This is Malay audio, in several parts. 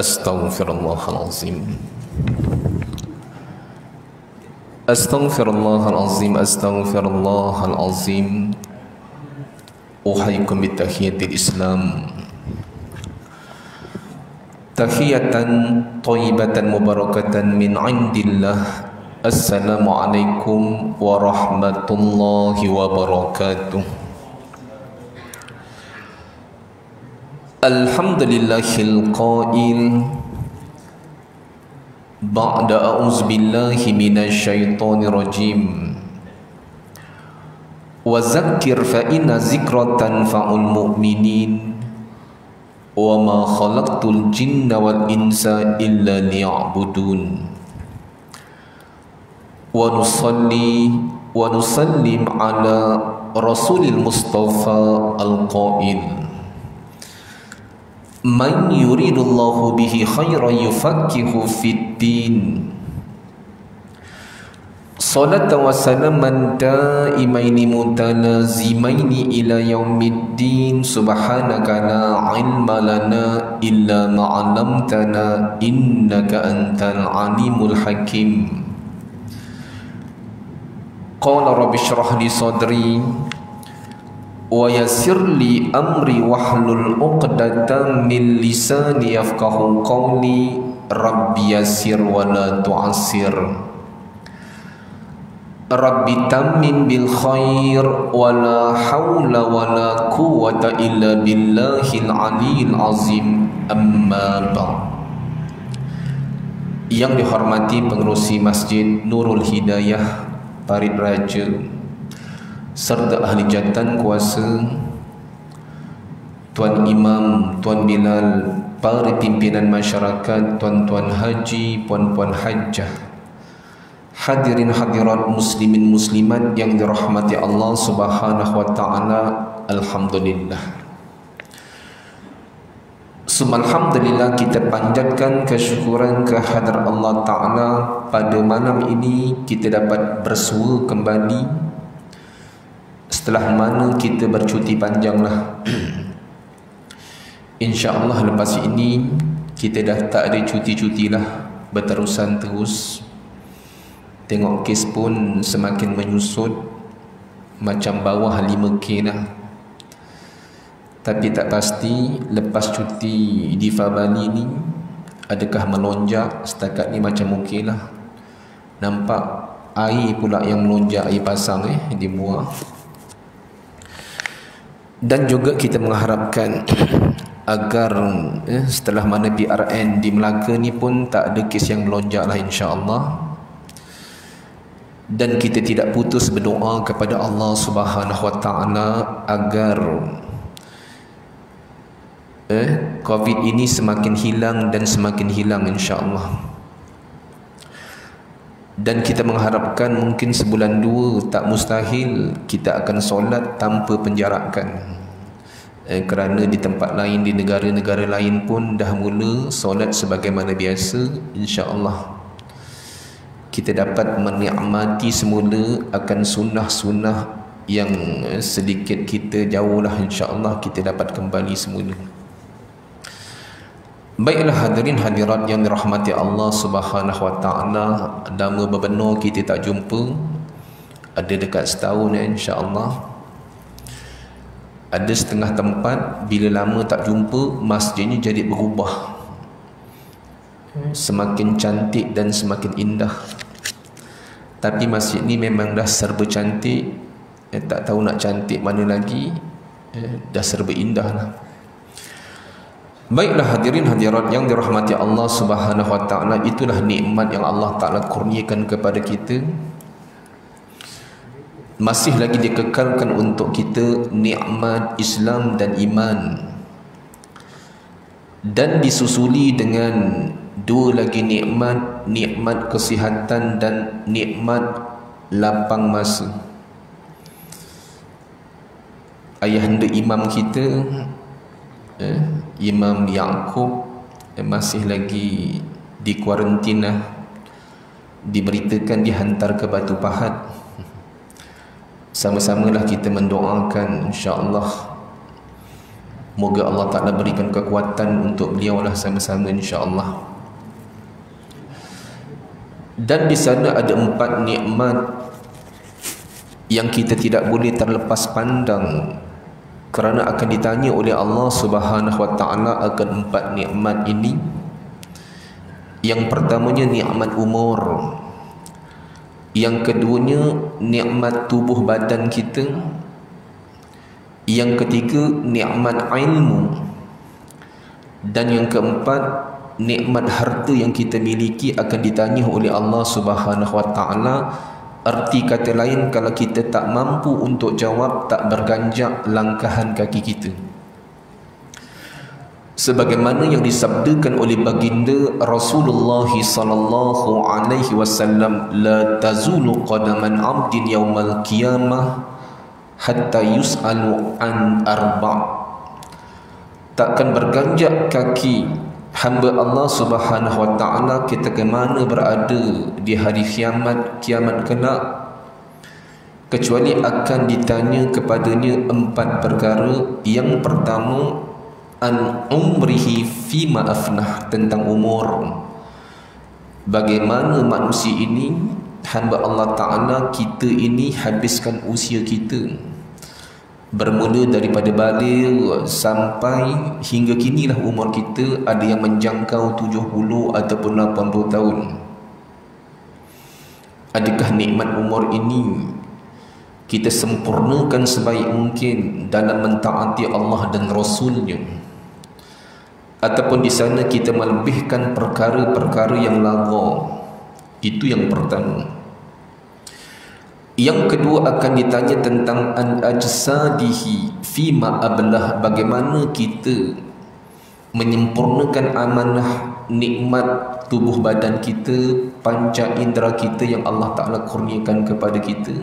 Astaghfirullahalazim. Astaghfirullahalazim. Astaghfirullahalazim. Uhayyikum bitahiyatil Islam. Tahiyatan thayyibatan mubarakatan min indillah. Assalamualaikum warahmatullahi wabarakatuh. Alhamdulillahil qail ba'da a'udzu billahi minasyaitonir rajim. Wa zakkir fa inna zikra tanfa'ul mu'minin. Wa ma khalaqtul jinna wal insa illa liya'budun. Wa nusalli wa nusallim ala rasulil mustafa al-qail. Man yuridullahu bihi khairan yufaqihu fid din. Salatan wa salaman daimaini mutalazimaini ila yaumiddin. Subhanaka la ilma lana illa ma 'allamtana innaka antal alimul hakim. Qala rabbi shrah li sadri wa yassir li amri wahlul 'uqdatam min lisani yafqahu qawli. Rabbi yassir wa la tu'assir. Rabbi tammim bil khair wa la hawla wa la quwwata illa billahil aliyyil azim. Amma ba'd. Yang dihormati pengerusi Masjid Nurul Hidayah Parit Raja serta ahli jatan kuasa, Tuan Imam, Tuan Bilal, para pimpinan masyarakat, tuan-tuan haji, puan-puan hajjah, hadirin hadirat muslimin muslimat yang dirahmati Allah Subhanahu wa taala. Alhamdulillah. Alhamdulillah, kita panjatkan kesyukuran kehadrat Allah taala pada malam ini kita dapat bersua kembali setelah mana kita bercuti panjanglah. InsyaAllah lepas ini kita dah tak ada cuti-cuti lah, berterusan terus. Tengok kes pun semakin menyusut, macam bawah 5K lah. Tapi tak pasti lepas cuti di Bali ni adakah melonjak. Setakat ni macam okey lah. Nampak air pula yang melonjak, air pasang di Muar. Dan juga kita mengharapkan agar setelah mana PRN di Melaka ni pun tak ada kes yang melonjak lah, insya-Allah. Dan kita tidak putus berdoa kepada Allah Subhanahu wa taala agar COVID ini semakin hilang dan semakin hilang, insya-Allah. Dan kita mengharapkan mungkin sebulan dua tak mustahil kita akan solat tanpa penjarakan. Kerana di tempat lain, di negara-negara lain pun dah mula solat sebagaimana biasa. InsyaAllah kita dapat menikmati semula akan sunnah-sunnah yang sedikit kita jauh lah. InsyaAllah kita dapat kembali semula. Baiklah hadirin hadirat yang dirahmati Allah Subhanahu wa taala, lama bebenur kita tak jumpa. Ada dekat setahun insya-Allah. Ada setengah tempat bila lama tak jumpa, masjidnya jadi berubah. Semakin cantik dan semakin indah. Tapi masjid ni memang dah serba cantik. Tak tahu nak cantik mana lagi. Dah serba indah lah. Baiklah hadirin hadirat yang dirahmati Allah Subhanahu wa taala, itulah nikmat yang Allah taala kurniakan kepada kita. Masih lagi dikekalkan untuk kita nikmat Islam dan iman. Dan disusuli dengan dua lagi nikmat, nikmat kesihatan dan nikmat lapang masa. Ayahanda imam kita Imam Yaqub masih lagi di kuarantina, diberitakan dihantar ke Batu Pahat. Sama-samalah kita mendoakan, insya-Allah moga Allah Ta'ala berikan kekuatan untuk beliau lah sama-sama, insya-Allah. Dan di sana ada 4 nikmat yang kita tidak boleh terlepas pandang, kerana akan ditanya oleh Allah Subhanahu wa Ta'ala akan 4 nikmat ini. Yang pertamanya nikmat umur, yang keduanya nikmat tubuh badan kita, yang ketiga nikmat ilmu, dan yang keempat nikmat harta yang kita miliki akan ditanya oleh Allah Subhanahu wa Ta'ala. Arti kata lain, kalau kita tak mampu untuk jawab, tak berganjak langkahan kaki kita. Sebagaimana yang disabdakan oleh baginda Rasulullah sallallahu alaihi wasallam, la tazulu qadaman 'abdin yaumal qiyamah hatta yus'alu an arba'. Takkan berganjak kaki hamba Allah Subhanahu wa Ta'ala kita ke mana berada di hari kiamat kelak, kecuali akan ditanya kepadanya 4 perkara. Yang pertama, an umrihi fima afnah, tentang umur. Bagaimana manusia ini, hamba Allah Ta'ala, kita ini habiskan usia kita, bermula daripada baligh sampai hingga kinilah umur kita ada yang menjangkau 70 ataupun 80 tahun. Adakah nikmat umur ini kita sempurnakan sebaik mungkin dalam mentaati Allah dan Rasulnya, ataupun di sana kita melebihkan perkara-perkara yang laga? Itu yang pertama. Yang kedua akan ditanya tentang an-ajsadihi fima ablah, bagaimana kita menyempurnakan amanah nikmat tubuh badan kita, panca indera kita yang Allah Ta'ala kurniakan kepada kita,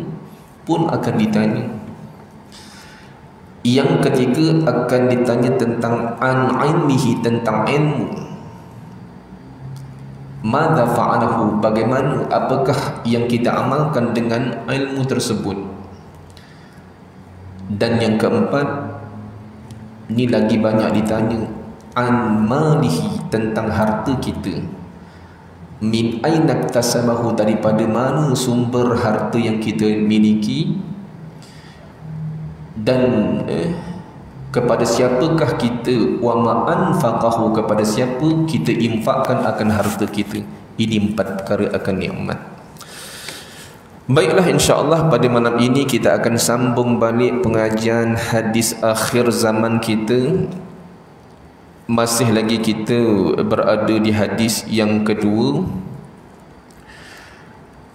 pun akan ditanya. Yang ketiga akan ditanya tentang an ilmihi, tentang ilmu. Madza fa'alahu, bagaimana, apakah yang kita amalkan dengan ilmu tersebut. Dan yang keempat, ini lagi banyak ditanya, an malihi, tentang harta kita. Min aina iktasabahu, daripada mana sumber harta yang kita miliki, dan kepada siapakah kita, wa ma anfaqahu, kepada siapa kita infakkan akan harta kita. Ini 4 perkara akan nikmat. Baiklah, insya-Allah pada malam ini kita akan sambung balik pengajian hadis akhir zaman kita. Masih lagi kita berada di hadis yang kedua,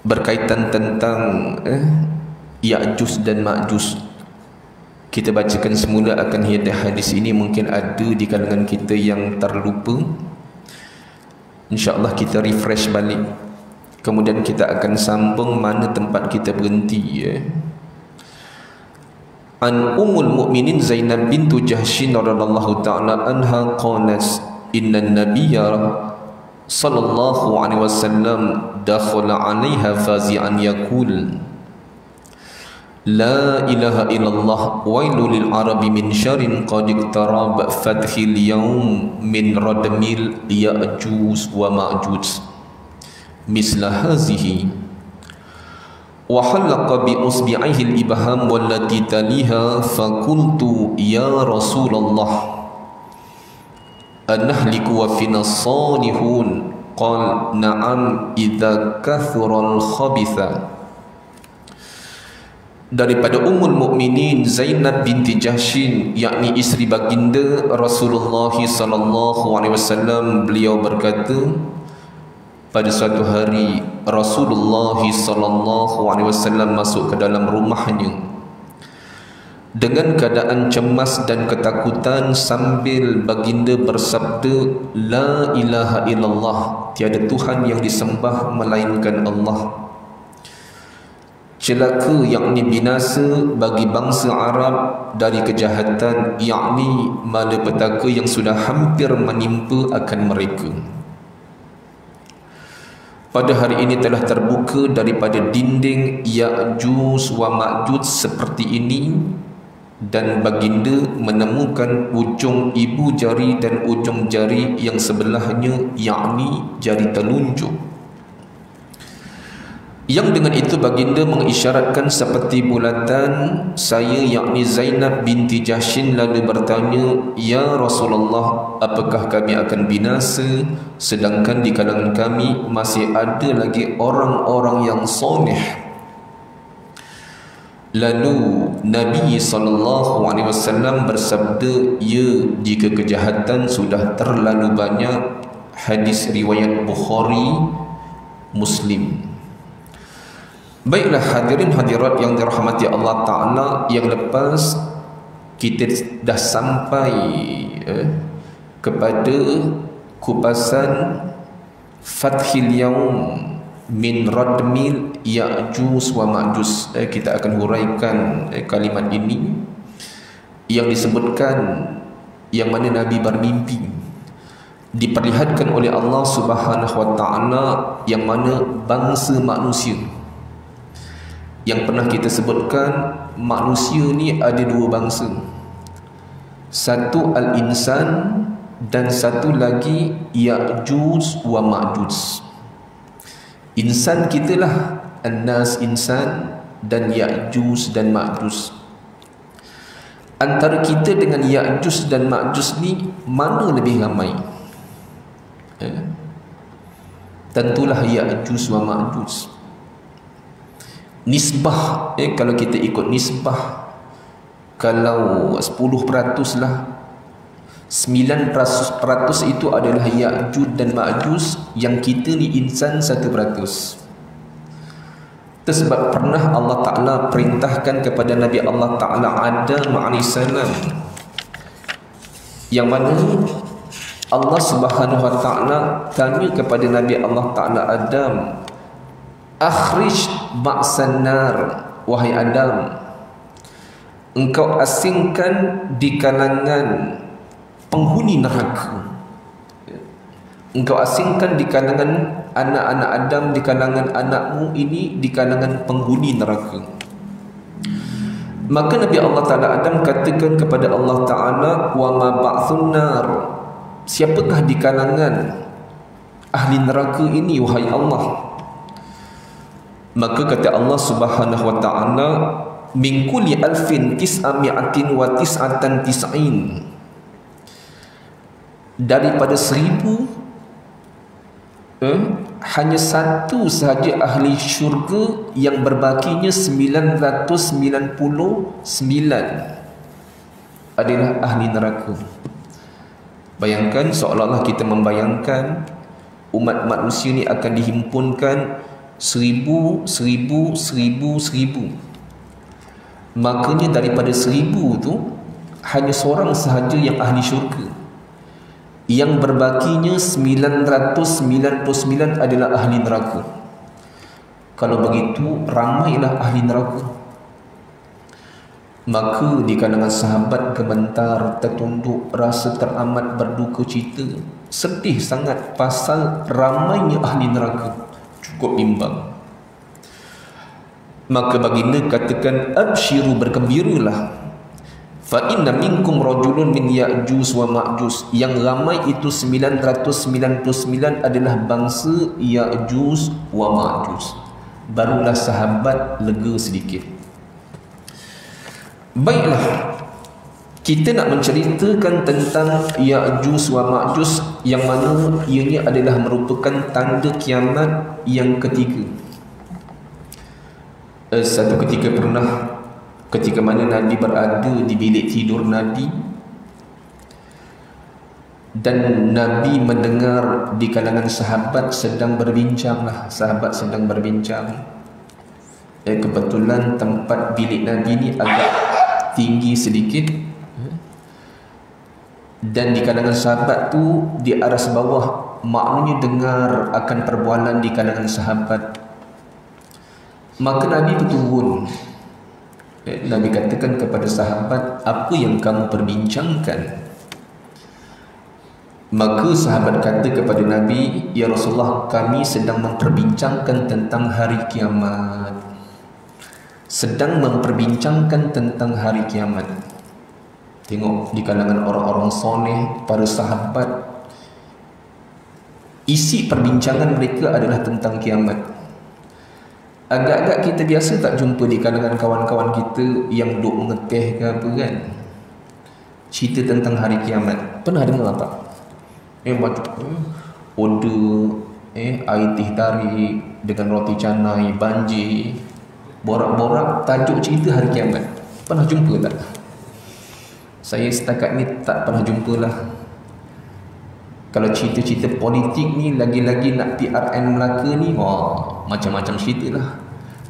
berkaitan tentang Ya'juj dan Ma'juj. Kita bacakan semula akan hadis ini, mungkin ada di kalangan kita yang terlupa. InsyaAllah kita refresh balik, kemudian kita akan sambung mana tempat kita berhenti. An Ummul Mukminin Zainab bintu Jahshin radhiyallahu ta'ala anha qalat, inna nabiyya sallallahu alaihi wasallam dakhala 'alaiha fazi'an yaqul, la ilaha illallah wailul lil arabi min syarrin qad iqtarab fathil yawm min radmil ya'juj wa ma'juj misla hazihi wa halaqa bi usbi'ihi al-ibham wallati taliha faqultu ya Rasulullah anahliku wa fina salihun qal na'am idza kathura al-khabitha. Daripada Ummul Mukminin Zainab binti Jahshin, yakni isteri baginda Rasulullah sallallahu alaihi wasallam, beliau berkata, pada suatu hari Rasulullah sallallahu alaihi wasallam masuk ke dalam rumahnya dengan keadaan cemas dan ketakutan, sambil baginda bersabda, la ilaha illallah, tiada Tuhan yang disembah melainkan Allah. celaka yakni binasa bagi bangsa Arab dari kejahatan yakni malapetaka yang sudah hampir menimpa akan mereka. Pada hari ini telah terbuka daripada dinding Ya'juj wa Ma'juj seperti ini, dan baginda menemukan ujung ibu jari dan ujung jari yang sebelahnya yakni jari telunjuk. Yang dengan itu baginda mengisyaratkan seperti bulatan saya yakni Zainab binti Jahsyin, lalu bertanya, "Ya Rasulullah, apakah kami akan binasa sedangkan di kalangan kami masih ada lagi orang-orang yang soleh?" Lalu Nabi SAW bersabda, "Ya, jika kejahatan sudah terlalu banyak." Hadis riwayat Bukhari, Muslim. Baiklah hadirin hadirat yang dirahmati Allah Ta'ala, yang lepas kita dah sampai kepada kupasan Fathil Yaum min Radmil Ya'juj wa Ma'juj. Kita akan huraikan kalimat ini yang disebutkan, yang mana Nabi bermimpi, diperlihatkan oleh Allah Subhanahu wa Ta'ala, yang mana bangsa manusia yang pernah kita sebutkan, manusia ni ada dua bangsa, satu Al-Insan dan satu lagi Ya'juj wa Ma'juj. Insan kita lah An-Nas insan, dan Ya'juj dan Ma'juj. Antara kita dengan Ya'juj dan Ma'juj ni mana lebih ramai? Tentulah Ya'juj wa Ma'juj. Nisbah, kalau kita ikut nisbah, kalau 10% lah, 9% itu adalah Ya'juj dan Ma'juj, yang kita ni insan 1%. Sebab pernah Allah Ta'ala perintahkan kepada Nabi Allah Ta'ala Adam AS, yang mana Allah Subhanahu wa Ta'ala tanya kepada Nabi Allah Ta'ala Adam, "Akhrij ba'san nar," wahai Adam, engkau asingkan di kalangan penghuni neraka. Engkau asingkan di kalangan anak-anak Adam, di kalangan anakmu ini, di kalangan penghuni neraka. Maka Nabi Allah Ta'ala Adam katakan kepada Allah Ta'ala, "Wa ma ba'thun nar," siapakah di kalangan ahli neraka ini wahai Allah? Maka kata Allah Subhanahu wa Ta'ala, "Min kulli alfin tis'ami'atin wa tis'atan tis'in," daripada 1000 hanya satu sahaja ahli syurga, yang berbakinya 999 adalah ahli neraka. Bayangkan, seolah-olah kita membayangkan umat manusia ni akan dihimpunkan 1000. Makanya daripada 1000 tu hanya seorang sahaja yang ahli syurga, yang berbakinya 999 adalah ahli neraka. Kalau begitu, ramailah ahli neraka. Maka di kalangan sahabat gemetar, tertunduk, rasa teramat berduka cita, sedih sangat pasal ramainya ahli neraka. Cukup bimbang. Maka baginda katakan, "Abshiru," bergembiralah, "fa inna minkum rajulun min Ya'juj wa Ma'juj," yang ramai itu 999 adalah bangsa Ya'juj wa Ma'juj. Barulah sahabat lega sedikit. Baiklah, kita nak menceritakan tentang Ya'juj wa Ma'juj, yang mana ianya adalah merupakan tanda kiamat yang ketiga. Satu ketika pernah, ketika mana Nabi berada di bilik tidur Nabi, dan Nabi mendengar di kalangan sahabat sedang berbincang. Kebetulan tempat bilik Nabi ni agak tinggi sedikit, dan di kalangan sahabat tu di aras bawah, maknanya dengar akan perbualan di kalangan sahabat. Maka Nabi berturun. Nabi katakan kepada sahabat, apa yang kamu perbincangkan? Maka sahabat kata kepada Nabi, ya Rasulullah, kami sedang memperbincangkan tentang hari kiamat. Sedang memperbincangkan tentang hari kiamat. Tengok di kalangan orang-orang soleh, para sahabat, isi perbincangan mereka adalah tentang kiamat. Agak-agak kita biasa tak jumpa di kalangan kawan-kawan kita yang duk mengeteh ke apa kan, cerita tentang hari kiamat. Pernah dengar tak? Order air teh tarik dengan roti canai, banjir, borak-borak tajuk cerita hari kiamat. Pernah jumpa tak? Saya setakat ni tak pernah jumpa lah. Kalau cerita-cerita politik ni, lagi-lagi nak PRN Melaka ni, macam-macam cerita lah.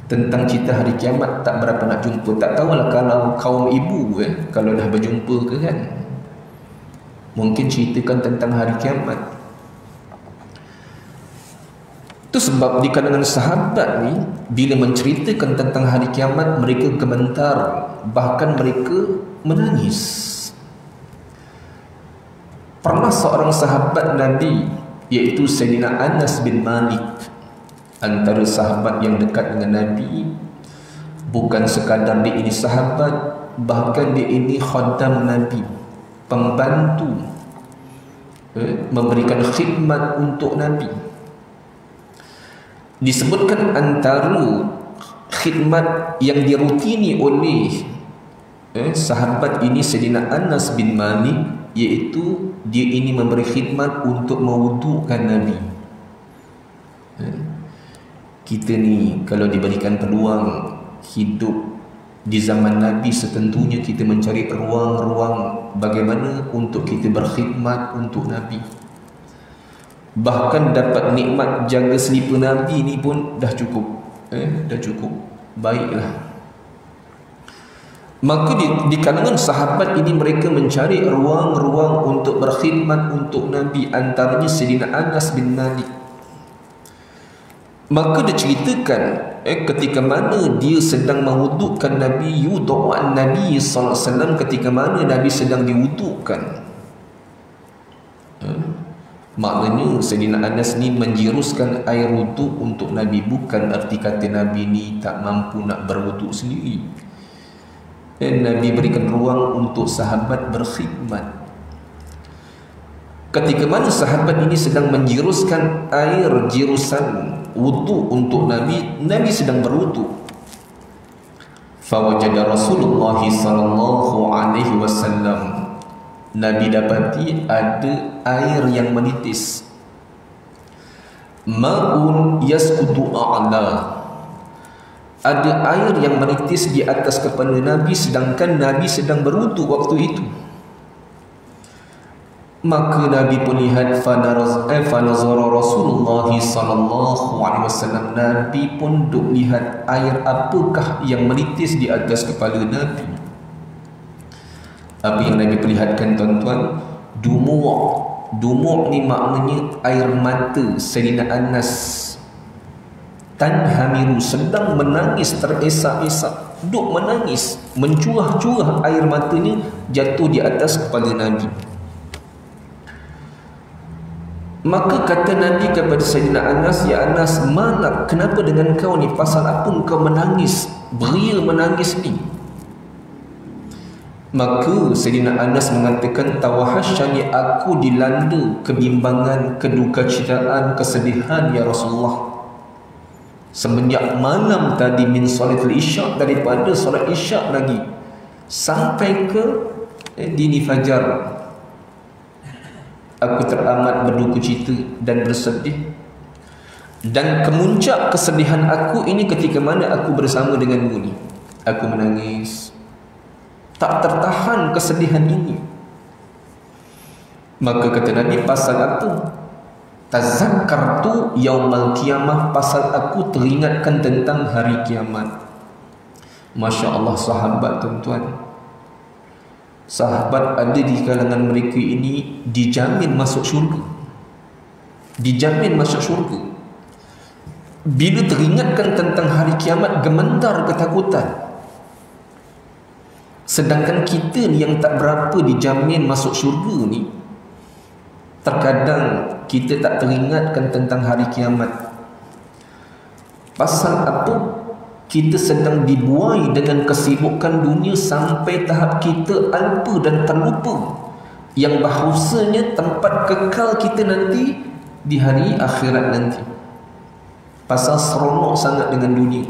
Tentang cerita hari kiamat tak berapa nak jumpa. Tak tahulah kalau kaum ibu kalau dah berjumpa ke kan, mungkin ceritakan tentang hari kiamat. Itu sebab di kalangan sahabat ni, bila menceritakan tentang hari kiamat, mereka gemetar, bahkan mereka menangis. Pernah seorang sahabat Nabi, iaitu Sayyidina Anas bin Malik, antara sahabat yang dekat dengan Nabi. Bukan sekadar dia ini sahabat, bahkan dia ini khaddam Nabi, pembantu, memberikan khidmat untuk Nabi. Disebutkan antara khidmat yang dirutini oleh sahabat ini Sayyidina Anas bin Malik, iaitu dia ini memberi khidmat untuk mewudukan Nabi. Kita ni kalau diberikan peluang hidup di zaman Nabi, setentunya kita mencari ruang-ruang bagaimana untuk kita berkhidmat untuk Nabi. Bahkan dapat nikmat jaga selipar Nabi ni pun dah cukup. Dah cukup. Baiklah. Maka di kalangan sahabat ini, mereka mencari ruang-ruang untuk berkhidmat untuk Nabi. Antaranya Sayyidina Anas bin Malik. Maka diceritakan ketika mana dia sedang mewudukkan Nabi, yudu'an Nabi sallallahu alaihi wasallam, ketika mana Nabi sedang diwudukkan. Maknanya Sayyidina Anas ni menjiruskan air wuduk untuk Nabi. Bukan arti kata Nabi ni tak mampu nak berwuduk sendiri. Nabi berikan ruang untuk sahabat berkhidmat. Ketika mana sahabat ini sedang menjiruskan air jirusan wuduk untuk Nabi, Nabi sedang berwuduk. Fawajada Rasulullah sallallahu alaihi wasallam, Nabi dapati ada air yang menitis. Ma'un yasqutu a'la, ada air yang menitis di atas kepala Nabi, sedangkan Nabi sedang berwuduk waktu itu. Maka Nabi pun lihat, fanazara Rasulullah sallallahu alaihi wasallam, Nabi pun duk lihat air apakah yang menitis di atas kepala Nabi. Apa yang Nabi perlihatkan tuan-tuan? Dumu' ni maknanya air mata Sayyidina Anas. Tanhamiru, sedang menangis teresak-esak, duk menangis, mencurah-curah air matanya jatuh di atas kepala Nabi. Maka kata Nabi kepada Sayyidina Anas, ya Anas, mana, kenapa dengan kau ni? Pasal apa kau menangis, beria menangis ni? Maka Sayyidina Anas mengatakan, tawahasyani, aku dilanda kebimbangan, kedukacitaan, kesedihan ya Rasulullah. Semenjak malam tadi, min salatul isyak, daripada solat isyak lagi sampai ke dini fajar, aku teramat berduka cita dan bersedih. Dan kemuncak kesedihan aku ini ketika mana aku bersama denganmu ni, aku menangis, tak tertahan kesedihan ini. Maka kata Nabi, pasal aku tazakkartu yaumal qiyamah, pasal aku teringatkan tentang hari kiamat. Masya Allah sahabat tuan-tuan, sahabat ada di kalangan mereka ini dijamin masuk syurga, dijamin masuk syurga. bila teringatkan tentang hari kiamat gemetar ketakutan. Sedangkan kita ni yang tak berapa dijamin masuk syurga ni, terkadang kita tak teringatkan tentang hari kiamat. Pasal apa? Kita sedang dibuai dengan kesibukan dunia sampai tahap kita alpa dan terlupa yang bahawasanya tempat kekal kita nanti di hari akhirat nanti. Pasal seronok sangat dengan dunia.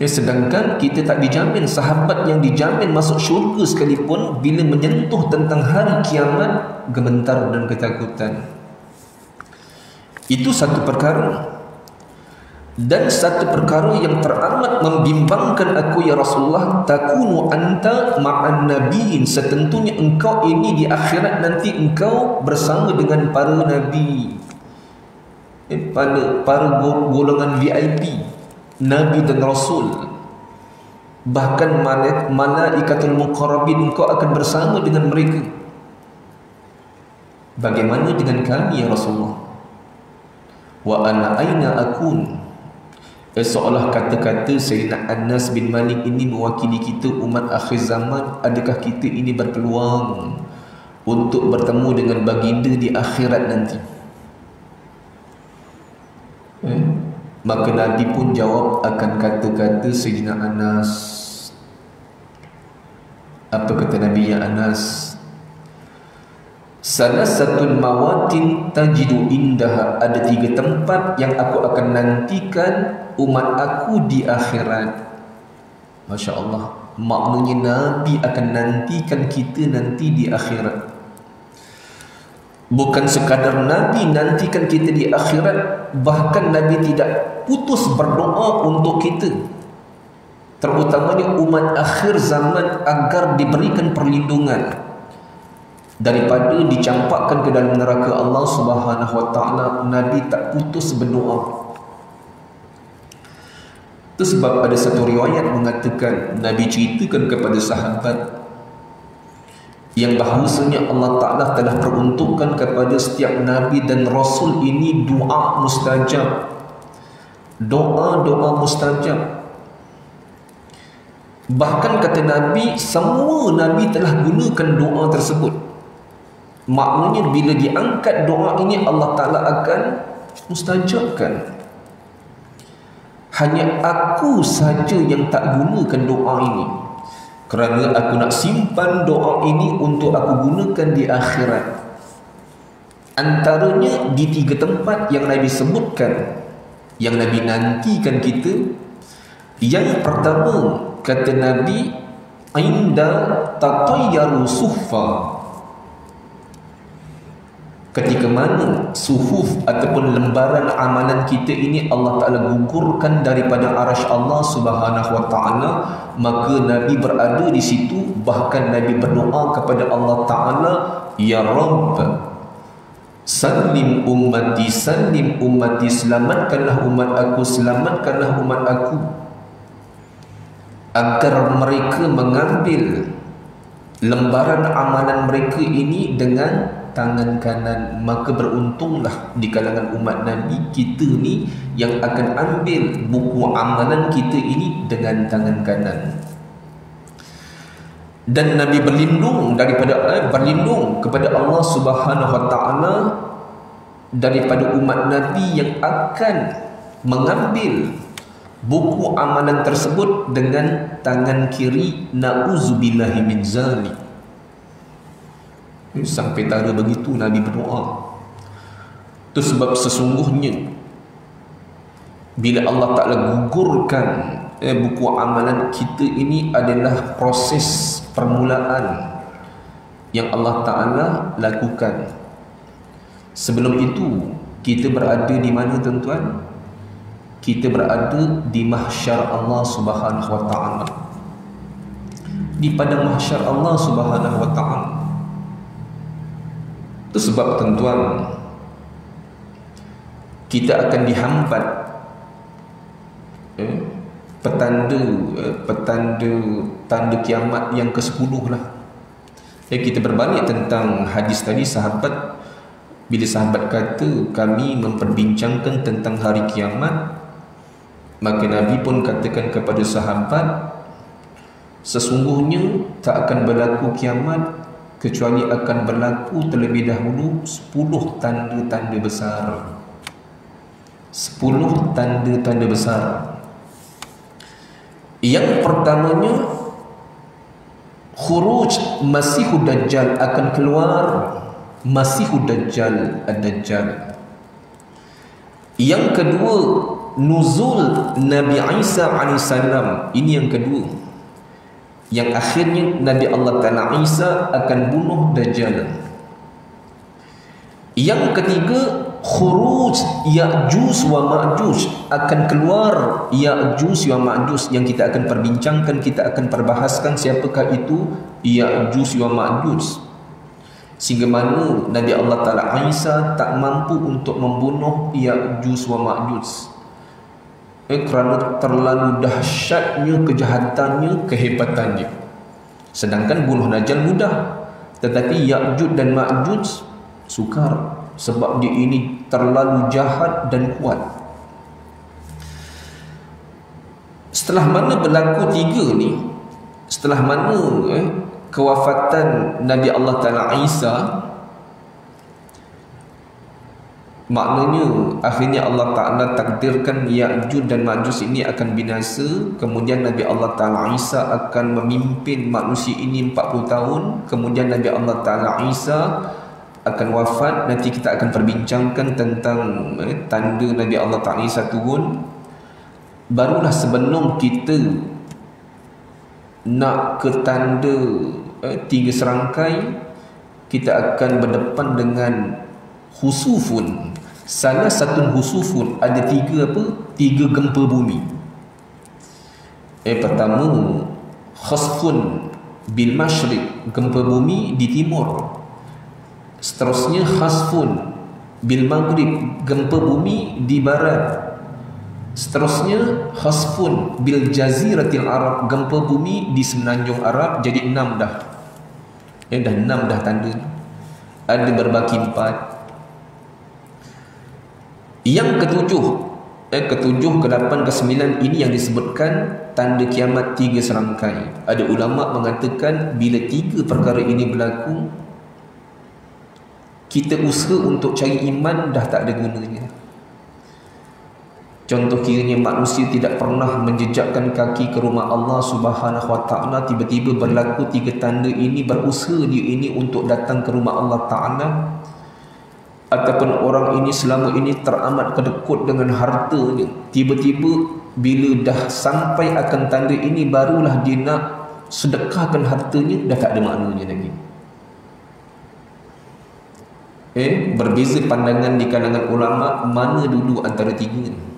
Sedangkan kita tak dijamin. Sahabat yang dijamin masuk syurga sekalipun, bila menyentuh tentang hari kiamat, gemetar dan ketakutan. Itu satu perkara. Dan satu perkara yang teramat membimbangkan aku, ya Rasulullah, takunu anta ma'an nabiin, setentunya engkau ini di akhirat nanti engkau bersama dengan para nabi, para golongan VIP, nabi dan rasul, bahkan malaikatul muqarrabin, engkau akan bersama dengan mereka. Bagaimana dengan kami, ya Rasulullah? Wa ana aina akun. Seolah kata-kata Sayyidina Anas bin Malik ini mewakili kita umat akhir zaman. Adakah kita ini berpeluang untuk bertemu dengan baginda di akhirat nanti? Maka Nabi pun jawab akan kata-kata Sayyidina Anas. Apa kata Nabi, ya Anas? Salasatul mawatin tajidu indaha, ada 3 tempat yang aku akan nantikan umat aku di akhirat. Masya Allah, maknanya Nabi akan nantikan kita nanti di akhirat. Bukan sekadar Nabi nantikan kita di akhirat, bahkan Nabi tidak putus berdoa untuk kita, terutamanya umat akhir zaman, agar diberikan perlindungan daripada dicampakkan ke dalam neraka Allah Subhanahu wa taala. Nabi tak putus berdoa. Itu sebab ada satu riwayat mengatakan, Nabi ceritakan kepada sahabat yang bahawasanya Allah Ta'ala telah peruntukkan kepada setiap Nabi dan Rasul ini doa mustajab, doa-doa mustajab. Bahkan kata Nabi, semua Nabi telah gunakan doa tersebut. Maknanya bila diangkat doa ini, Allah Ta'ala akan mustajabkan. Hanya aku saja yang tak gunakan doa ini, kerana aku nak simpan doa ini untuk aku gunakan di akhirat. Antaranya di 3 tempat yang Nabi sebutkan, yang Nabi nantikan kita. Yang pertama, kata Nabi, inda tatayyaru suhfa, ketika mana suhuf ataupun lembaran amalan kita ini Allah Ta'ala gugurkan daripada arasy Allah Subhanahu wa Ta'ala, maka Nabi berada di situ. Bahkan Nabi berdoa kepada Allah Ta'ala, ya Rabb, salim ummati, selamatkanlah umat aku, selamatkanlah umat aku, agar mereka mengambil lembaran amalan mereka ini dengan tangan kanan. Maka beruntunglah di kalangan umat Nabi kita ni yang akan ambil buku amalan kita ini dengan tangan kanan. Dan Nabi berlindung kepada Allah Subhanahu wa Ta'ala daripada umat Nabi yang akan mengambil buku amalan tersebut dengan tangan kiri. Na'udzubillahi min zalik. Sampai tara begitu Nabi berdoa. Itu sebab sesungguhnya bila Allah Ta'ala gugurkan buku amalan kita ini adalah proses permulaan yang Allah Ta'ala lakukan. Sebelum itu kita berada di mana, tuan-tuan? Kita berada di mahsyar Allah Subhanahu wa Ta'ala, di padang mahsyar Allah Subhanahu wa Ta'ala. Itu sebab, tuan-tuan, kita akan dihambat tanda kiamat yang ke-10 lah. Kita berbalik tentang hadis tadi, sahabat Bila sahabat kata kami memperbincangkan tentang hari kiamat, maka Nabi pun katakan kepada sahabat, sesungguhnya tak akan berlaku kiamat kecuali akan berlaku terlebih dahulu 10 tanda-tanda besar. 10 tanda-tanda besar. Yang pertamanya, khuruj Masihud Dajjal, akan keluar Masihud Dajjal, Ad-Dajjal. Yang kedua, nuzul Nabi Isa alaihissalam. Ini yang kedua, yang akhirnya Nabi Allah Ta'ala Isa akan bunuh Dajjal. Yang ketiga, khuruj Ya'juj wa Ma'juj, akan keluar Ya'juj wa Ma'juj, yang kita akan perbincangkan, kita akan perbahaskan siapakah itu Ya'juj wa Ma'juj, sehingga mana Nabi Allah Ta'ala Isa tak mampu untuk membunuh Ya'juj wa Ma'juj, kerana terlalu dahsyatnya kejahatannya, kehebatannya. Sedangkan bunuh Dajjal mudah, tetapi Ya'juj dan Ma'juj sukar, sebab dia ini terlalu jahat dan kuat. Setelah mana berlaku tiga ni, setelah mana kewafatan Nabi Allah Ta'ala Isa, maknanya akhirnya Allah Ta'ala takdirkan Ya'juj dan Ma'juj ini akan binasa. Kemudian Nabi Allah Ta'ala Isa akan memimpin manusia ini 40 tahun. Kemudian Nabi Allah Ta'ala Isa akan wafat. Nanti kita akan perbincangkan tentang tanda Nabi Allah Ta'ala Isa turun. Barulah sebelum kita nak ke tanda 3 serangkai, kita akan berdepan dengan khusufun. Salah satu khusufun, ada 3 apa? 3 gempa bumi. Pertama, khasfun bil masyriq, gempa bumi di timur. Seterusnya khasfun bil maghrib, gempa bumi di barat. Seterusnya khasfun bil jaziratil Arab, gempa bumi di semenanjung Arab. Jadi 6 dah. Dah 6 dah tanda. Ada berbaki 4. Yang ketujuh, ketujuh, ke-8, ke-9 ini yang disebutkan tanda kiamat 3 serangkai. Ada ulama mengatakan bila 3 perkara ini berlaku, kita usaha untuk cari iman dah tak ada gunanya. Contoh, kiranya manusia tidak pernah menjejakkan kaki ke rumah Allah Subhanahu Wa Ta'ala, tiba-tiba berlaku 3 tanda ini, berusaha dia ini untuk datang ke rumah Allah Ta'ala, ataupun orang ini selama ini teramat kedekut dengan hartanya, tiba-tiba bila dah sampai akan tanda ini barulah dia nak sedekahkan hartanya, dah tak ada maknanya lagi. Berbeza pandangan di kalangan ulama mana dulu antara 3 ni.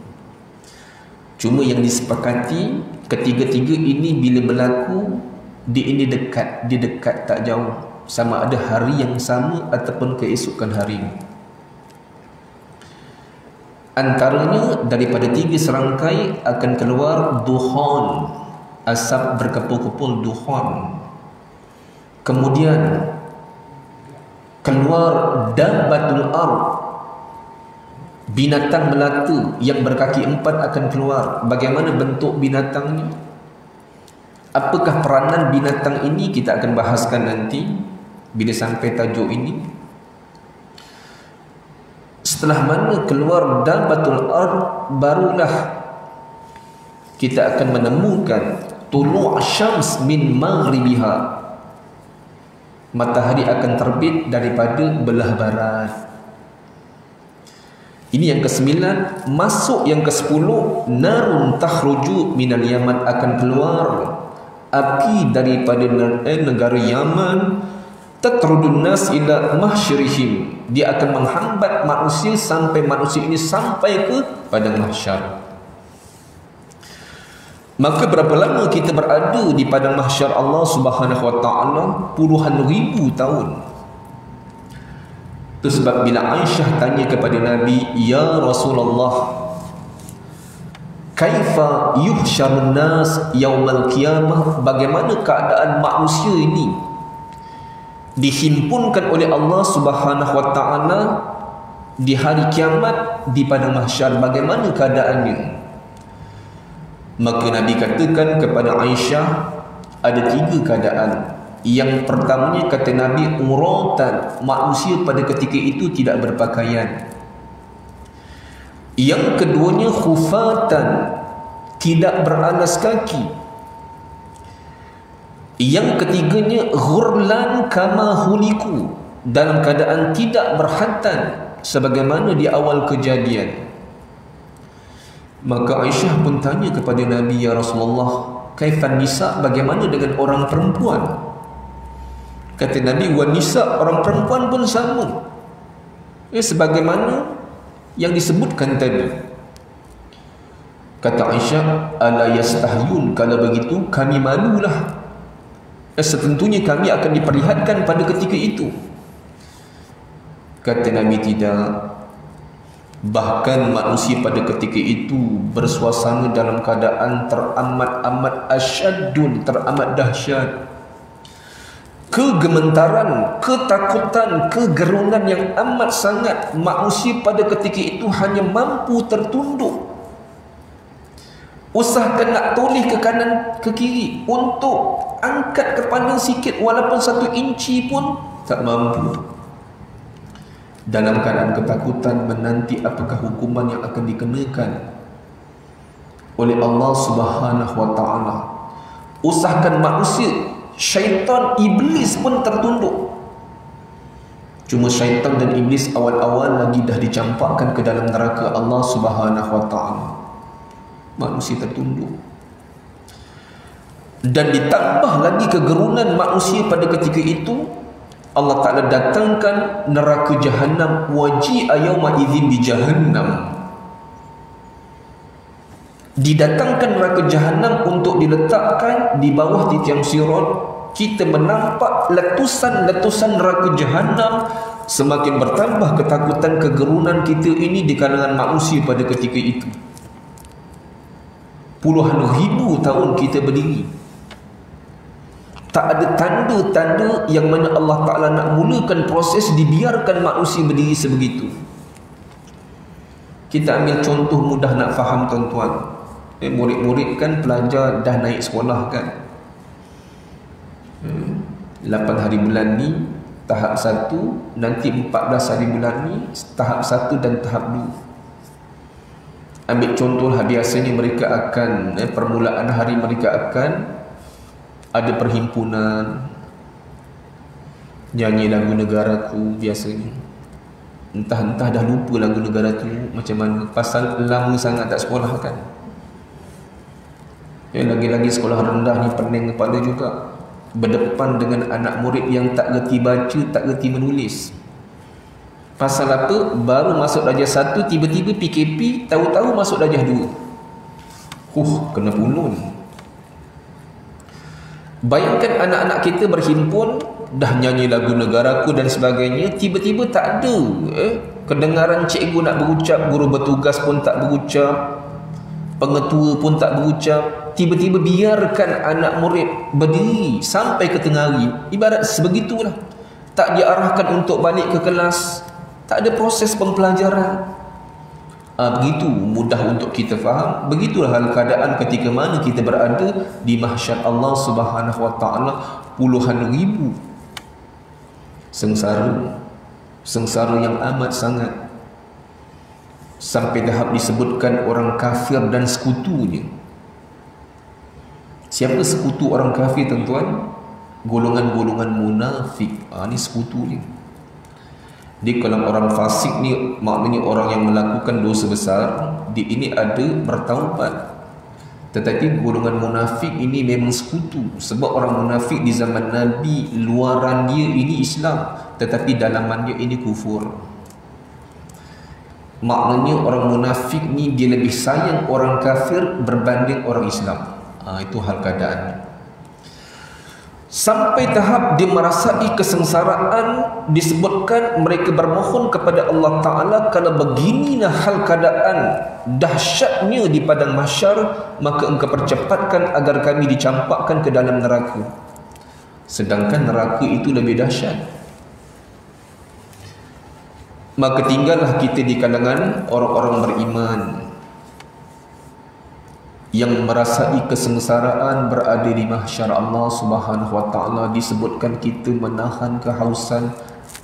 Cuma yang disepakati, ketiga-tiga ini bila berlaku, dia ini dekat, dia dekat tak jauh, sama ada hari yang sama ataupun keesokan hari. Antaranya daripada 3 serangkai akan keluar duhan, asap berkepul-kepul, duhan. Kemudian keluar dabbatul ard, binatang melata yang berkaki 4 akan keluar. Bagaimana bentuk binatangnya? Apakah peranan binatang ini? Kita akan bahaskan nanti bila sampai tajuk ini. Setelah mana keluar dabbatul ard, barulah kita akan menemukan tulu' syams min maghribiha, matahari akan terbit daripada belah barat. Ini yang ke-9. Masuk yang ke-10, narun takhruju minal Yaman, akan keluar api daripada negara Yaman, tatrudun nas ila mahsyarihim, dia akan menghambat manusia sampai manusia ini sampai ke padang mahsyar. Maka berapa lama kita berada di padang mahsyar Allah Subhanahu Wa Ta'ala? Puluhan ribu tahun. Itu sebab bila Aisyah tanya kepada Nabi, "Ya Rasulullah, kaifa yuhsyarun nas yaumal qiyamah?" Bagaimana keadaan manusia ini dihimpunkan oleh Allah Subhanahu Wa Ta'ala di hari kiamat di padang mahsyar bagaimana keadaannya? Maka Nabi katakan kepada Aisyah, ada 3 keadaan. Yang pertamanya kata Nabi, uratan, manusia pada ketika itu tidak berpakaian. Yang keduanya khufatan, tidak beralas kaki. Yang ketiganya ghurlan kama huliku, dalam keadaan tidak berhantan sebagaimana di awal kejadian. Maka Aisyah pun tanya kepada Nabi, ya Rasulullah, kaifan nisa, bagaimana dengan orang perempuan? Kata Nabi, wa nisa, orang perempuan pun sama, sebagaimana yang disebutkan tadi. Kata Aisyah, ala yastahyun, kalau begitu kami malulah. Setentunya kami akan diperlihatkan pada ketika itu. Kata Nabi, tidak. Bahkan manusia pada ketika itu bersuasana dalam keadaan teramat-amat asyadun, teramat dahsyat. Kegementaran, ketakutan, kegerungan yang amat sangat. Manusia pada ketika itu hanya mampu tertunduk. Usahakan nak toleh ke kanan ke kiri, untuk angkat kepala sikit walaupun 1 inci pun tak mampu. Dalam keadaan ketakutan menanti apakah hukuman yang akan dikenakan oleh Allah Subhanahu wa taala. Usahakan manusia, syaitan, iblis pun tertunduk. Cuma syaitan dan iblis awal-awal lagi dah dicampakkan ke dalam neraka Allah Subhanahu wa taala. Manusia tertunduk. Dan ditambah lagi kegerunan manusia pada ketika itu, Allah Ta'ala datangkan neraka Jahannam, waji'a yawma idzin bi Jahannam. Didatangkan neraka Jahannam untuk diletakkan di bawah tiang sirat. Kita menampak letusan-letusan neraka Jahannam. Semakin bertambah ketakutan kegerunan kita ini di kalangan manusia pada ketika itu. Puluhan ribu tahun kita berdiri, tak ada tanda-tanda yang mana Allah Ta'ala nak mulakan proses, dibiarkan manusia berdiri sebegitu. Kita ambil contoh mudah nak faham tuan-tuan. Murid-murid kan, pelajar dah naik sekolah kan, 8 hari bulan ni tahap 1, nanti 14 hari bulan ni tahap 1 dan tahap 2. Ambil contoh lah, biasanya mereka akan permulaan hari mereka akan ada perhimpunan nyanyi lagu negaraku. Biasanya entah dah lupa lagu negara tu macam mana, pasal lama sangat tak sekolah kan. Lagi-lagi sekolah rendah ni pening kepala juga, berdepan dengan anak murid yang tak reti baca, tak reti menulis. Pasal apa? Baru masuk darjah 1, tiba-tiba PKP, tahu-tahu masuk darjah 2. Kena pulun. Bayangkan anak-anak kita berhimpun, dah nyanyi lagu negaraku dan sebagainya, tiba-tiba tak ada kedengaran cikgu nak berucap, guru bertugas pun tak berucap, pengetua pun tak berucap. Tiba-tiba biarkan anak murid berdiri sampai ke tengah hari. Ibarat sebegitulah. Tak diarahkan untuk balik ke kelas, tak ada proses pembelajaran. Begitu mudah untuk kita faham. Begitulah hal keadaan ketika mana kita berada di mahsyar Allah Subhanahu wa taala. Puluhan ribu sengsara yang amat sangat, sampai tahap disebutkan orang kafir dan sekutunya. Siapa sekutu orang kafir tuan-tuan? Golongan-golongan munafik. Ini sekutunya. Di kalau orang fasik ni maknanya orang yang melakukan dosa besar, di ini ada bertaubat. Tetapi golongan munafik ini memang sekutu. Sebab orang munafik di zaman Nabi, luaran dia ini Islam, tetapi dalaman dia ini kufur. Maknanya orang munafik ni dia lebih sayang orang kafir berbanding orang Islam. Itu hal keadaan. Sampai tahap dia merasai kesengsaraan, disebutkan mereka bermohon kepada Allah Ta'ala, kalau beginilah hal keadaan dahsyatnya di padang mahsyar, maka engkau percepatkan agar kami dicampakkan ke dalam neraka. Sedangkan neraka itu lebih dahsyat. maka tinggallah kita di kalangan orang-orang beriman yang merasai kesengsaraan berada di mahsyar Allah Subhanahu wa taala. Disebutkan kita menahan kehausan,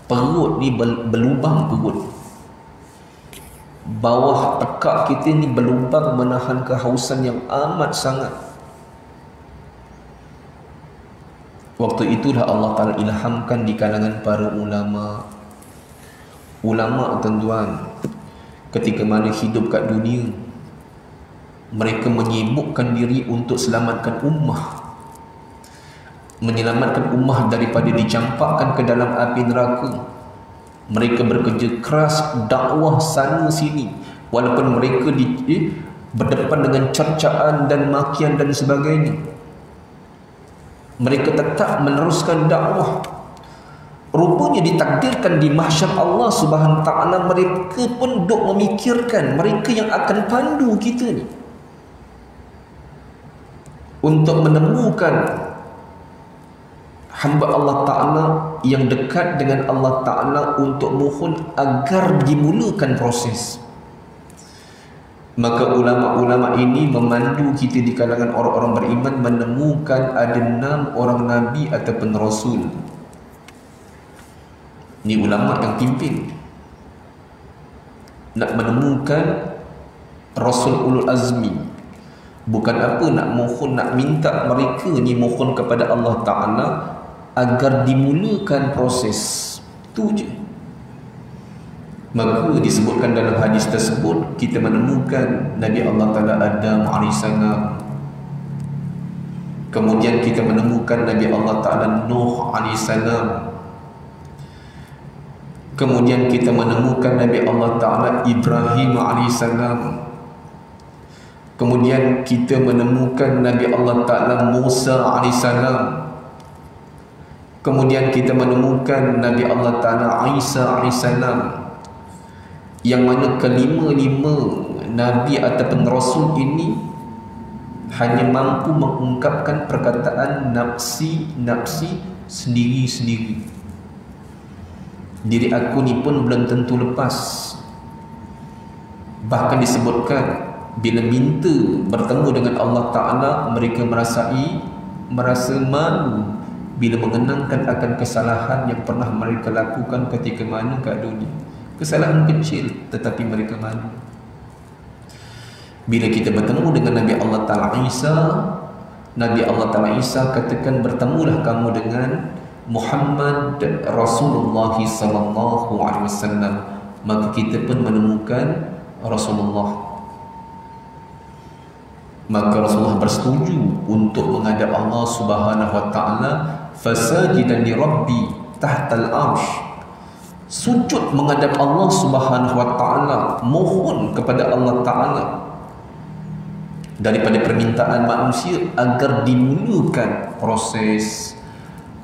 perut ni berlubang perut, bawah tekak kita ni berlubang menahan kehausan yang amat sangat. Waktu itulah Allah Ta'ala ilhamkan di kalangan para ulama. Ulama tuan-tuan, ketika mana hidup kat dunia, mereka menyibukkan diri untuk selamatkan ummah, menyelamatkan ummah daripada dicampakkan ke dalam api neraka. Mereka bekerja keras dakwah sana sini, walaupun mereka berdepan dengan cercaan dan makian dan sebagainya. Mereka tetap meneruskan dakwah. Rupanya ditakdirkan di mahsyar Allah Subhanahu taala, mereka pun duk memikirkan mereka yang akan pandu kita ni untuk menemukan hamba Allah Ta'ala yang dekat dengan Allah Ta'ala untuk mohon agar dimulakan proses. Maka ulama-ulama ini memandu kita di kalangan orang-orang beriman menemukan ada 6 orang Nabi ataupun Rasul. Ini ulama yang pimpin nak menemukan Rasul Ulul Azmi. Bukan apa nak mohon, nak minta mereka ni mohon kepada Allah Ta'ala agar dimulakan proses. Itu je. Maka disebutkan dalam hadis tersebut, kita menemukan Nabi Allah Ta'ala Adam alaihissalam. Kemudian kita menemukan Nabi Allah Ta'ala Nuh alaihissalam. Kemudian kita menemukan Nabi Allah Ta'ala Ibrahim alaihissalam. Kemudian kita menemukan Nabi Allah Ta'ala Musa alaihissalam. Kemudian kita menemukan Nabi Allah Ta'ala Isa alaihissalam. Yang mana kelima-lima Nabi ataupun Rasul ini hanya mampu mengungkapkan perkataan nafsi sendiri-sendiri. Diri aku ni pun belum tentu lepas. Bahkan disebutkan bila minta bertemu dengan Allah Ta'ala, mereka merasa malu bila mengenangkan akan kesalahan yang pernah mereka lakukan ketika mana kat dunia. Kesalahan kecil tetapi mereka malu. Bila kita bertemu dengan Nabi Allah Ta'ala Isa, Nabi Allah Ta'ala Isa katakan, bertemulah kamu dengan Muhammad Rasulullah sallallahu alaihi wasallam. Maka kita pun menemukan Rasulullah. Maka Rasulullah bersetuju untuk menghadap Allah Subhanahu wa taala, fasajidan li rabbi tahtal arsh. Sujud menghadap Allah Subhanahu wa taala, mohon kepada Allah Taala daripada permintaan manusia agar dimulakan proses.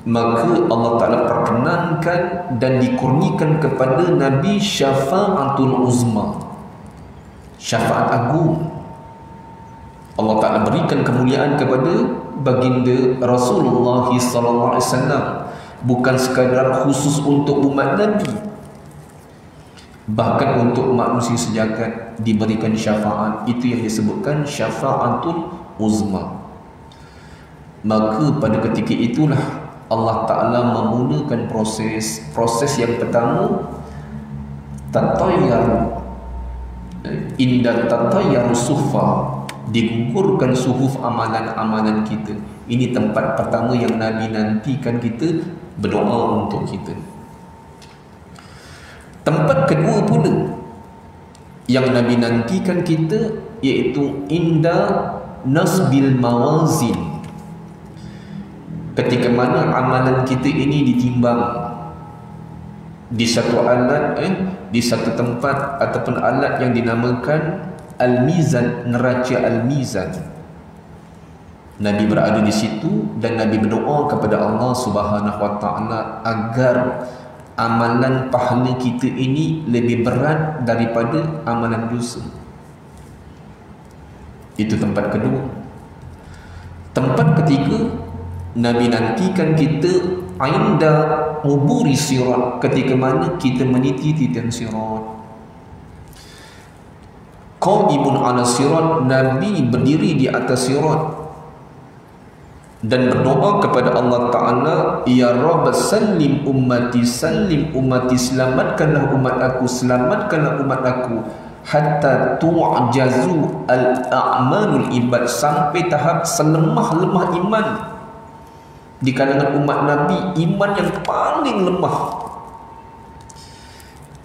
Maka Allah Ta'ala perkenankan dan dikurniakan kepada Nabi syafa'atul uzma, syafaat agung. Allah Ta'ala berikan kemuliaan kepada baginda Rasulullah sallallahu alaihi wasallam, bukan sekadar khusus untuk umat Nabi, bahkan untuk manusia sejagat diberikan syafaat. Itu yang disebutkan syafa'atul uzma. Maka pada ketika itulah Allah Ta'ala memulakan proses yang pertama, tatayyaru inda tatayyaru sufa, digugurkan suhuf amalan-amalan kita. Ini tempat pertama yang Nabi nantikan kita berdoa untuk kita. Tempat kedua pula yang Nabi nantikan kita, iaitu inda nasbil mawazin. Ketika mana amalan kita ini ditimbang di satu alat, di satu tempat ataupun alat yang dinamakan Al-Mizan, neraca Al-Mizan. Nabi berada di situ dan Nabi berdoa kepada Allah Subhanahu wa taala agar amalan pahala kita ini lebih berat daripada amalan dosa. Itu tempat kedua. Tempat ketiga, Nabi nantikan kita inda uburi sirat, ketika mana kita meniti titian sirat. Qaimun ala sirat, Nabi berdiri di atas sirat dan berdoa kepada Allah Ta'ala, Ya Rabb salim ummati, selamatkanlah umat aku, selamatkanlah umat aku, hatta tu'jazu al-a'malul ibad, sampai tahap selemah-lemah iman. Di kalangan umat Nabi, iman yang paling lemah.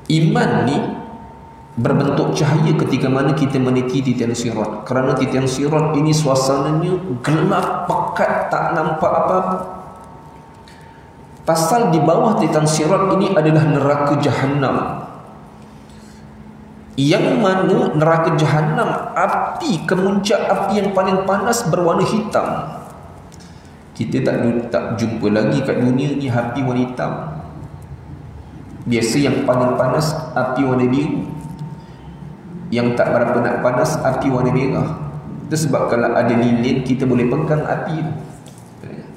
Iman ni berbentuk cahaya ketika mana kita meniti titian sirat. Kerana titian sirat ini suasananya gelap pekat, tak nampak apa-apa. Pasal di bawah titian sirat ini adalah neraka Jahannam, yang mana neraka Jahannam, api kemuncak api yang paling panas berwarna hitam. Kita tak jumpa lagi kat dunia ni api warna hitam. Biasa yang paling panas api warna biru, yang tak berapa nak panas api warna merah. Itu sebab kalau ada lilin kita boleh pegang api tu,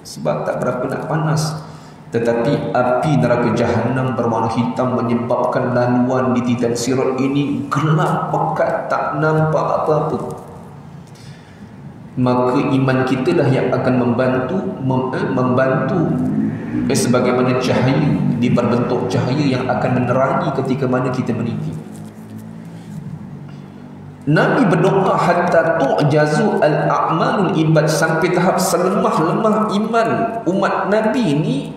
sebab tak berapa nak panas. Tetapi api neraka Jahannam berwarna hitam menyebabkan laluan di titian sirat ini gelap pekat, tak nampak apa-apa. Maka iman kita lah yang akan membantu sebagaimana cahaya, di berbentuk cahaya yang akan menerangi ketika mana kita meniti. Nabi berdoa hatta tu'jazu al-a'malul ibad, sampai tahap selemah-lemah iman umat Nabi ni.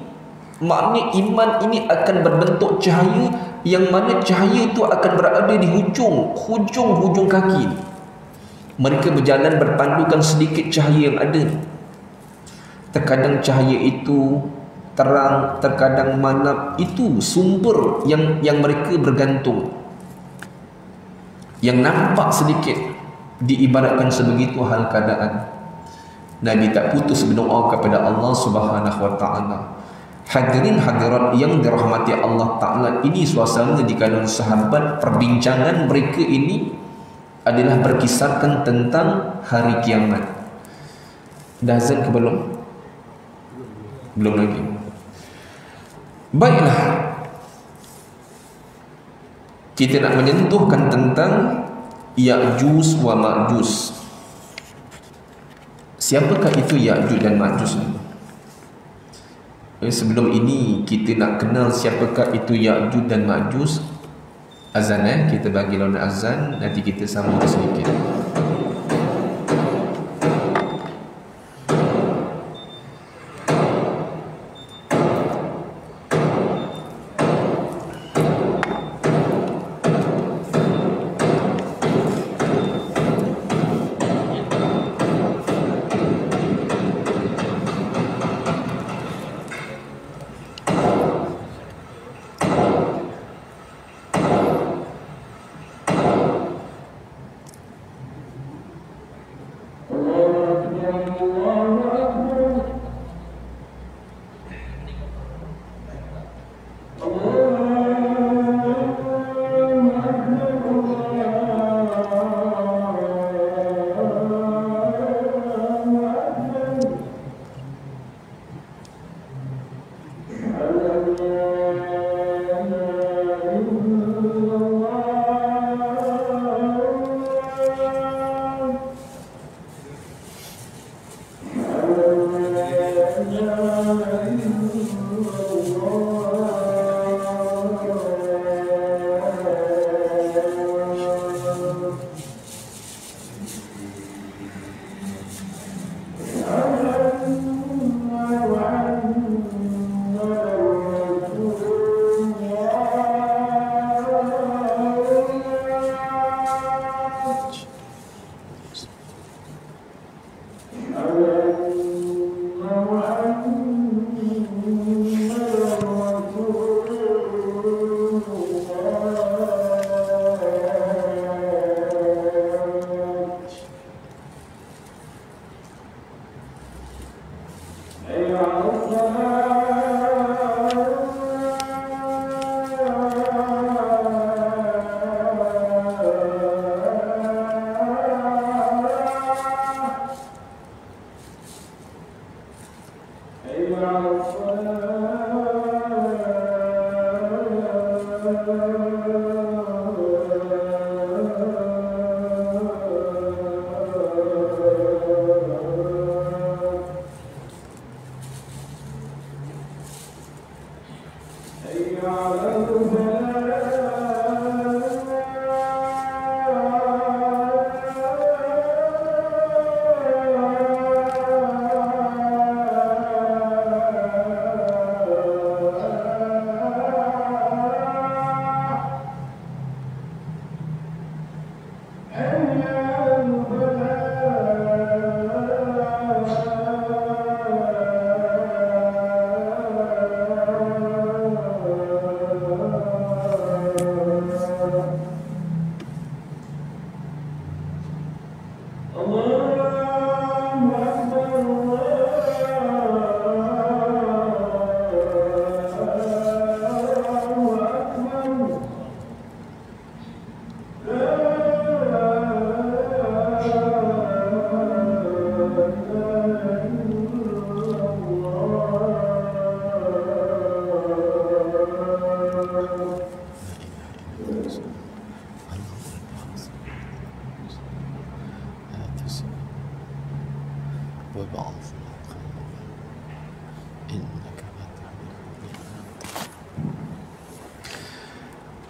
Maknanya iman ini akan berbentuk cahaya, yang mana cahaya itu akan berada di hujung kaki. Mereka berjalan berpandukan sedikit cahaya yang ada. Terkadang cahaya itu terang, terkadang manap. Itu sumber yang mereka bergantung, yang nampak sedikit. Diibaratkan sebegitu hal keadaan. Nabi tak putus berdoa kepada Allah Subhanahu wa Ta'ala. Hadirin hadirat yang dirahmati Allah Ta'ala, ini suasana di kalangan sahabat. Perbincangan mereka ini adalah berkisarkan tentang hari kiamat. Dah azan ke belum? Belum lagi. Baiklah, kita nak menyentuhkan tentang Ya'juj wa Ma'juj. Siapakah itu Ya'juj dan Ma'juj? Sebelum ini kita nak kenal siapakah itu Ya'juj dan Ma'juj. Azan kita bagi lawan azan, nanti kita sambung sedikit.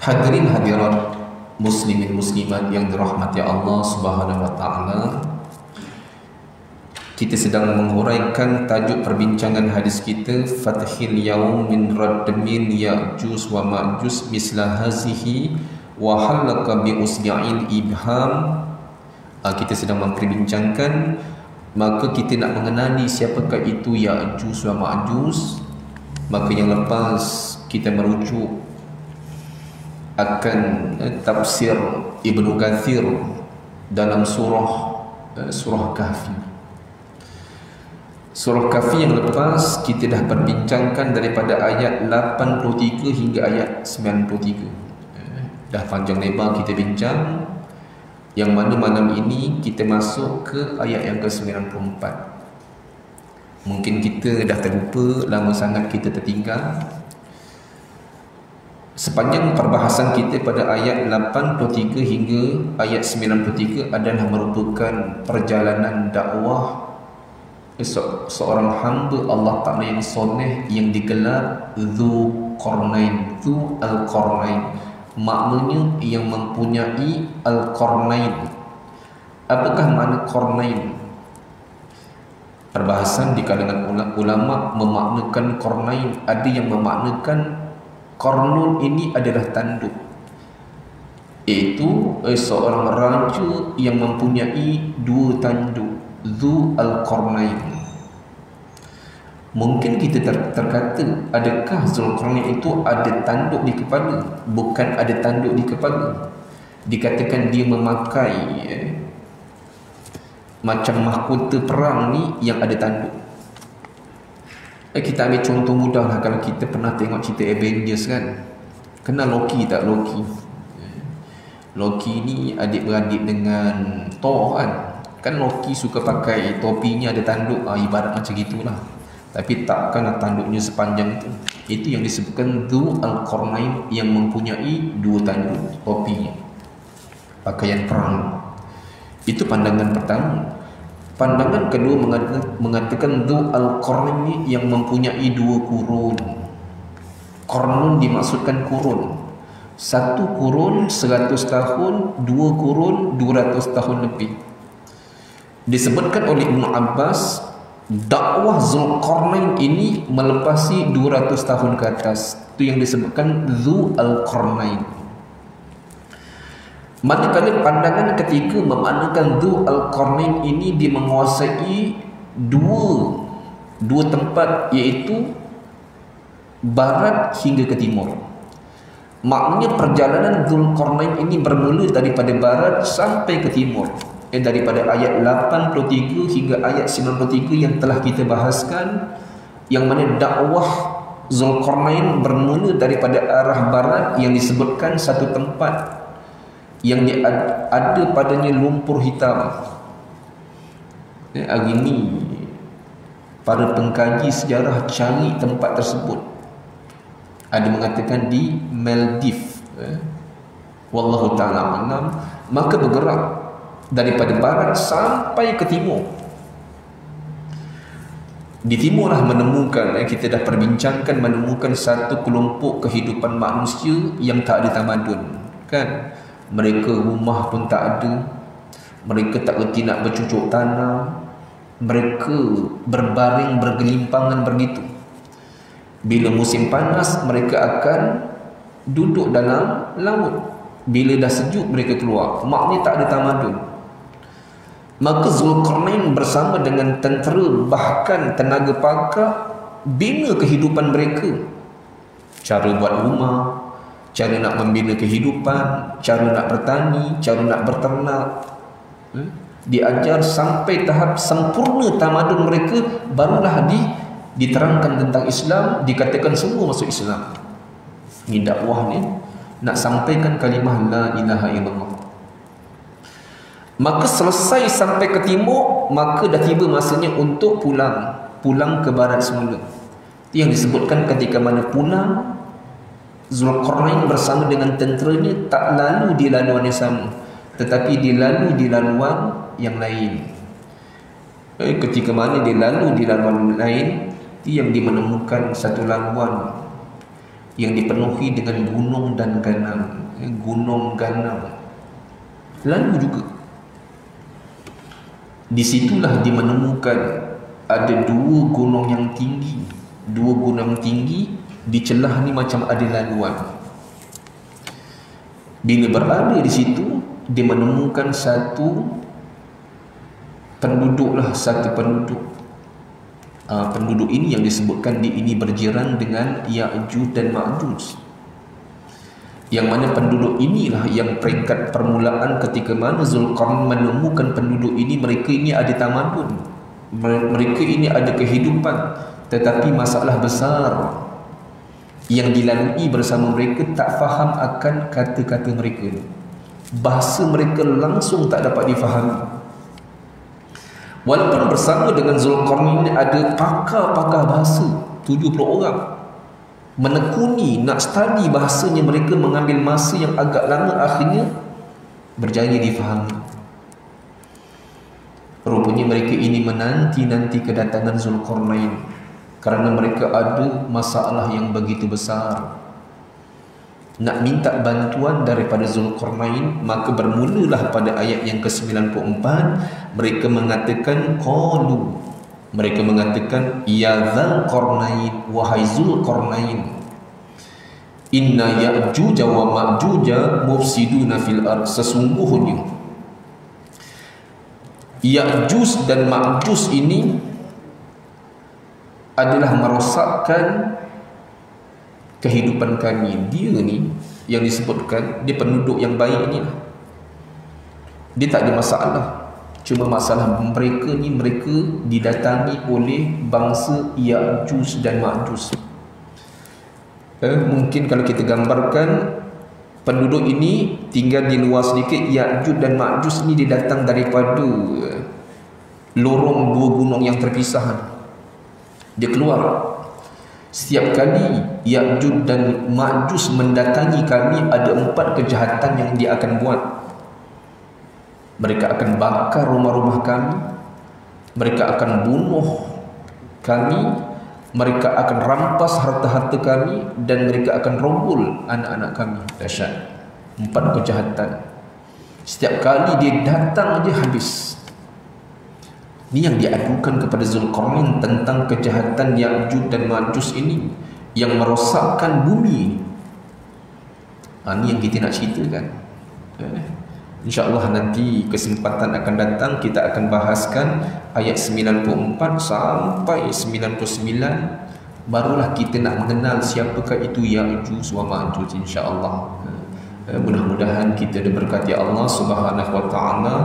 Hadirin hadirat muslimin muslimat yang dirahmati Allah Subhanahu wa taala. Kita sedang menguraikan tajuk perbincangan hadis kita, Fathil yaum min radmin ya'juj wa ma'juj misla hazihi wa halaka bi usbi'il ibham. Kita sedang memperbincangkan, maka kita nak mengenali siapakah itu Ya'juj wa Ma'juj. Maka yang lepas kita merujuk akan tafsir Ibnu Katsir dalam surah Kahfi. Surah Kahfi yang lepas kita dah perbincangkan daripada ayat 83 hingga ayat 93. Dah panjang lebar kita bincang, yang mana malam ini kita masuk ke ayat yang ke-94. Mungkin kita dah terlupa, lama sangat kita tertinggal. Sepanjang perbahasan kita pada ayat 83 hingga ayat 93 adalah merupakan perjalanan dakwah seorang hamba Allah Ta'ala yang soleh, yang digelar Dzu Qarnain, Dzu Al-Qarnain, maknanya yang mempunyai Al-Qarnain. Apakah makna Qarnain? Perbahasan di kalangan ulama memaknakan Qarnain, ada yang memaknakan Qarnun ini adalah tanduk, iaitu seorang raja yang mempunyai dua tanduk, Dzu Al-Qarnain. Mungkin kita terkata, adakah Zulkarnain itu ada tanduk di kepala? Bukan ada tanduk di kepala, dikatakan dia memakai macam mahkota perang ni yang ada tanduk. Kita ambil contoh mudah lah. Kalau kita pernah tengok cerita Avengers kan, kenal Loki tak? Loki ni adik-beradik dengan Thor kan. Kan Loki suka pakai topinya ada tanduk, ibarat macam gitulah. Tapi takkanlah tanduknya sepanjang itu. Itu yang disebutkan Dzu Al-Qarnain, yang mempunyai dua tanduk topinya, pakaian perang. Itu pandangan pertama. Pandangan kedua mengatakan Dzu Al-Qarnain ini yang mempunyai dua kurun. Qarnun dimaksudkan kurun. Satu kurun 100 tahun, dua kurun 200 tahun lebih. Disebutkan oleh Ibnu Abbas, dakwah Zulkarnain ini melepasi 200 tahun ke atas. Itu yang disebutkan Dzu Al-Qarnain. Manakala pandangan ketiga memaknakan Dzu Al-Qarnain ini dia menguasai dua tempat, iaitu barat hingga ke timur. Maknanya perjalanan Zulkarnain ini bermula daripada barat sampai ke timur. Daripada ayat 83 hingga ayat 93 yang telah kita bahaskan, yang mana dakwah Zulkarnain bermula daripada arah barat, yang disebutkan satu tempat yang ada padanya lumpur hitam. Hari ini para pengkaji sejarah cari tempat tersebut. Ada mengatakan di Maldives. Wallahu ta'ala alam. Maka bergerak daripada barat sampai ke timur. Di timur lah menemukan, kita dah perbincangkan, menemukan satu kelompok kehidupan manusia yang tak ada tamadun, kan? Mereka rumah pun tak ada, mereka tak reti nak bercucuk tanam, mereka berbaring bergelimpangan begitu. Bila musim panas, mereka akan duduk dalam laut. Bila dah sejuk, mereka keluar. Maknanya tak ada tamadun. Maka Zulkarnain bersama dengan tentera, bahkan tenaga pakar, bina kehidupan mereka. Cara buat rumah, cara nak membina kehidupan, cara nak bertani, cara nak berternak. Diajar sampai tahap sempurna tamadun mereka, barulah diterangkan tentang Islam, dikatakan semua masuk Islam. Ini dakwah ni, nak sampaikan kalimah la ilaha illallah. Maka selesai sampai ke timur, maka dah tiba masanya untuk pulang ke barat semula. Itu yang disebutkan ketika mana pulang, Zulkarnain bersama dengan tenteranya tak lalu di laluan yang sama, tetapi dilalu di laluan yang lain. Ketika mana dia lalu di laluan lain, itu yang menemukan satu laluan yang dipenuhi dengan gunung dan ganam. Gunung ganam lalu juga. Disitulah dia menemukan ada dua gunung yang tinggi. Dua gunung tinggi di celah ni macam ada laluan. Bila berada di situ, dia menemukan satu penduduk. Penduduk ini yang disebutkan di ini berjiran dengan Ya'juj dan Ma'juj, yang mana penduduk inilah yang peringkat permulaan ketika mana Zulkarnain menemukan penduduk ini. Mereka ini ada tamadun, mereka ini ada kehidupan, tetapi masalah besar yang dilalui bersama mereka, tak faham akan kata-kata mereka. Bahasa mereka langsung tak dapat difahami. Walaupun bersama dengan Zulkarnain ada pakar-pakar bahasa 70 orang, menekuni nak study bahasanya, mereka mengambil masa yang agak lama, akhirnya berjaya difahami. Rupanya mereka ini menanti-nanti kedatangan Zulkarnain kerana mereka ada masalah yang begitu besar, nak minta bantuan daripada Zulkarnain. Maka bermulalah pada ayat yang ke-94, mereka mengatakan qalu, mereka mengatakan, ya Zulkarnain, wahai Zulkarnain, inna Ya'juj wa Ma'juj mufsiduna fil ard, sesungguhnya Ya'juj dan Ma'juj ini adalah merosakkan kehidupan kami. Dia ni yang disebutkan, dia penduduk yang baik ni lah, dia tak ada masalah. Cuma masalah mereka ni, mereka didatangi oleh bangsa Ya'juj dan Ma'juj. Mungkin kalau kita gambarkan, penduduk ini tinggal di luar sedikit. Ya'juj dan Ma'juj ni dia datang daripada lorong dua gunung yang terpisah. Dia keluar. Setiap kali Ya'juj dan Ma'juj mendatangi kami, ada 4 kejahatan yang dia akan buat. Mereka akan bakar rumah-rumah kami, mereka akan bunuh kami, mereka akan rampas harta-harta kami, dan mereka akan rombol anak-anak kami. Dahsyat. 4 kejahatan. Setiap kali dia datang dia habis. Ini yang diadukan kepada Zulkarnain tentang kejahatan Ya'juj dan Ma'juj ini yang merosakkan bumi. Ini yang kita nak ceritakan. InsyaAllah nanti kesempatan akan datang, kita akan bahaskan ayat 94 sampai 99. Barulah kita nak mengenal siapakah itu Ya'juj wa Ma'juj, insyaAllah. Mudah-mudahan kita diberkati Allah Subhanahu wa ta'ala.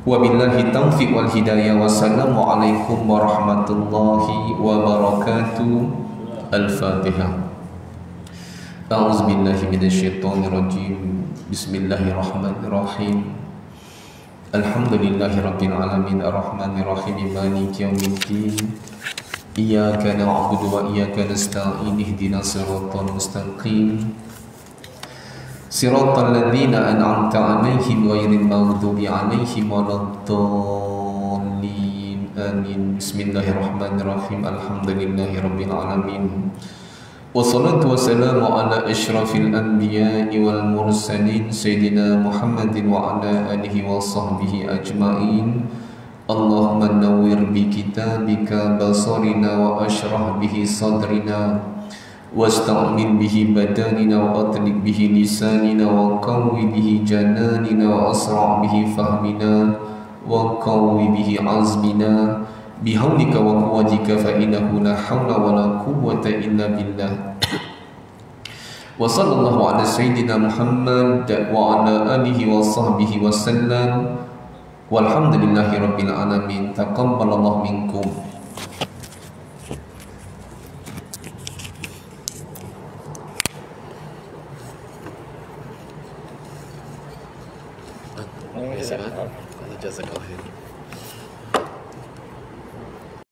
Wabillahi taufiq wal hidayah. Wassalamualaikum warahmatullahi wabarakatuh. Al-Fatihah. A'udzubillahi minasyaitonirrajim. Bismillahirrahmanirrahim. Alhamdulillahi rabbil alamin, arrahmanirrahim, maliki yaumiddin. Iyyaka na'budu wa iyyaka nasta'in, ihdinas siratal mustaqim. Siratal ladzina an'amta 'alaihim ghairil maghdubi 'alaihim waladdallin. Amin. Bismillahirrahmanirrahim. Alhamdulillahirabbil alamin. Wassalatu wassalamu ala asyrafil anbiya'i wal mursalin sayyidina Muhammadin wa ala alihi wa sahbihi ajma'in. Allahumma nawwir bi kitabika basarina wa ashrah bihi sadrina wasta'min bihi badanina wa atlik bihi lisanina wa qawwi bihi jananina wa asra' bihi fahmina wa qawwi bihi azmina bihawlika wa quwwatika fa innahu la hawla wa la quwwata illa billah. Wa sallallahu ala sayyidina Muhammad wa ala alihi wa sahbihi wa sallam. Walhamdulillahi rabbil alamin. Taqabbalallahu minkum. Jazakallah khair.